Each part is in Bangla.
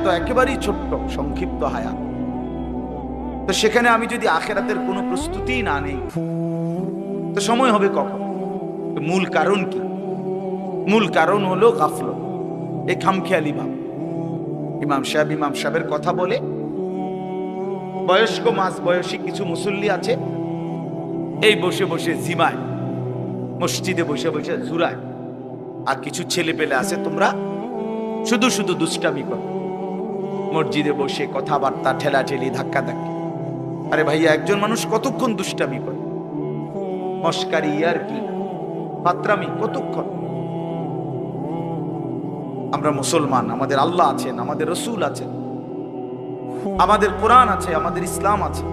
তো একেবারেই ছোট্ট, সংক্ষিপ্ত হায়াত। তো সেখানে আমি যদি আখেরাতের কোনো প্রস্তুতি না নেই, তো সময় হবে কখন? মূল কারণ কি? মূল কারণ হলো গাফলত, এই খামখেয়ালি ভাব। ইমাম সাহেবের কথা বলে, বয়স্ক মাঝ বয়সী কিছু মুসল্লি আছে, এই বসে বসে জিমায়, মসজিদে বসে বসে জুরায়। আর কিছু ছেলে পেলে আছে, তোমরা শুধু শুধু দুষ্টামি করো, মসজিদে বসে কথাবার্তা, ঠেলাঠেলি, ধাক্কা ধাক্কি। আরে ভাইয়া, একজন মানুষ কতক্ষণ দুষ্টামি করে? মস্কারি, ইয়ারকি, ফাত্রামি কতক্ষণ? আমরা মুসলমান, আমাদের আল্লাহ আছেন, আমাদের রসুল আছেন, আমাদের কোরআন আছে, আমাদের ইসলাম আছে।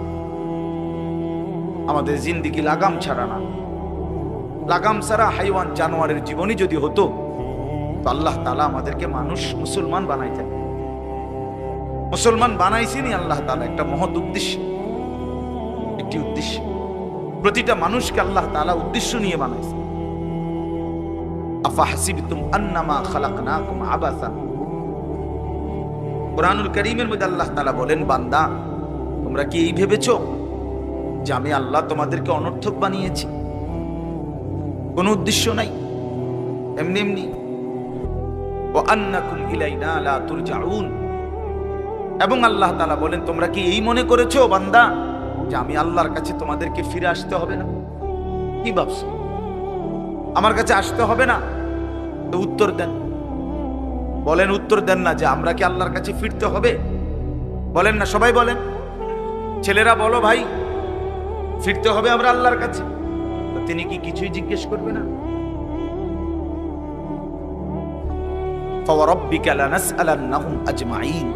আমাদের জিন্দিগি লাগাম ছাড়া না। লাগাম ছাড়া হাইওয়ান জানোয়ারের জীবনই যদি হতো, তো আল্লাহ তাআলা আমাদেরকে মানুষ মুসলমান বানাইতেন। মুসলমান বানাইছেনই আল্লাহ তাআলা একটা মহৎ উদ্দেশ্য, একটি উদ্দেশ্য। প্রতিটা মানুষকে আল্লাহ তাআলা উদ্দেশ্য নিয়ে বানাইছেন। আফাহাসিবতুম আন্নামা খালাকনাকুম আবাসা। কুরআনুল কারীমের মধ্যে আল্লাহ তাআলা বলেন, বান্দা, তোমরা কি এই ভেবেছো যে আমি আল্লাহ তোমাদেরকে অনর্থক বানিয়েছি? কোনো উদ্দেশ্য নাই, এমনি এমনি। ওয়া আন্নাকুম ইলাইনা লা তুরজাউন। এবং আল্লাহ তাআলা বলেন, তোমরা কি এই মনে করেছো বান্দা যে আমি আল্লাহর কাছে তোমাদেরকে ফিরে আসতে হবে না? কি ভাবছো? আমার কাছে আসতে হবে না? তো উত্তর দেন, বলেন, উত্তর দেন না যে আমরা কি আল্লাহর কাছে ফিরতে হবে? বলেন না, সবাই বলেন। ছেলেরা বলো, ভাই, ফিরতে হবে আমরা আল্লাহর কাছে। তো তিনি কি কিছুই জিজ্ঞেস করবে না? ফাওয়ারাব্বিকা লানাসআলান্নাহুম আজমাইন।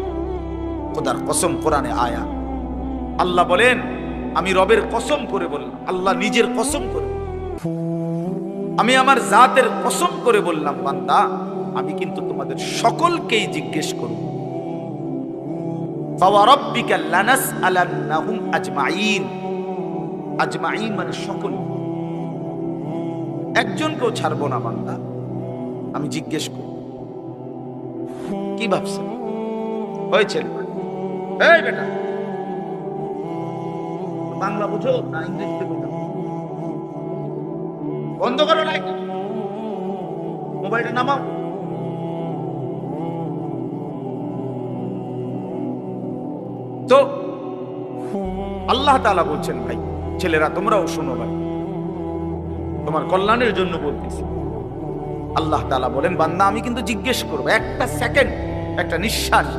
খোদার কসম, কোরআনে আয়াত। আল্লাহ বলেন, আমি রবের কসম করে বললাম, আল্লাহ নিজের কসম করে, আমি আমার জাতের কসম করে বললাম, বান্দা, আমি কিন্তু তোমাদের সকলকেই জিজ্ঞেস করব। ফাওয়ারাব্বিকা লানাসআলান্নাহুম আজমাইন। আজমাইন মানে সকল, একজনকেও ছাড়বো না বান্দা, আমি জিজ্ঞেস করব। কি ভাবছেন? হয়েছে? এই বেটা, বাংলা বুঝো না ইংরেজিতে বুঝো? বন্ধ করো লাইট, মোবাইলটা নামাও। তো আল্লাহ তাআলা বলছেন, ভাই ছেলেরা তোমরাও শোনো, ভাই তোমার কল্যাণের জন্য বলতেছি। আল্লাহ তাআলা বলেন, বান্দা, আমি কিন্তু জিজ্ঞেস করবো। একটা সেকেন্ড, একটা নিঃশ্বাস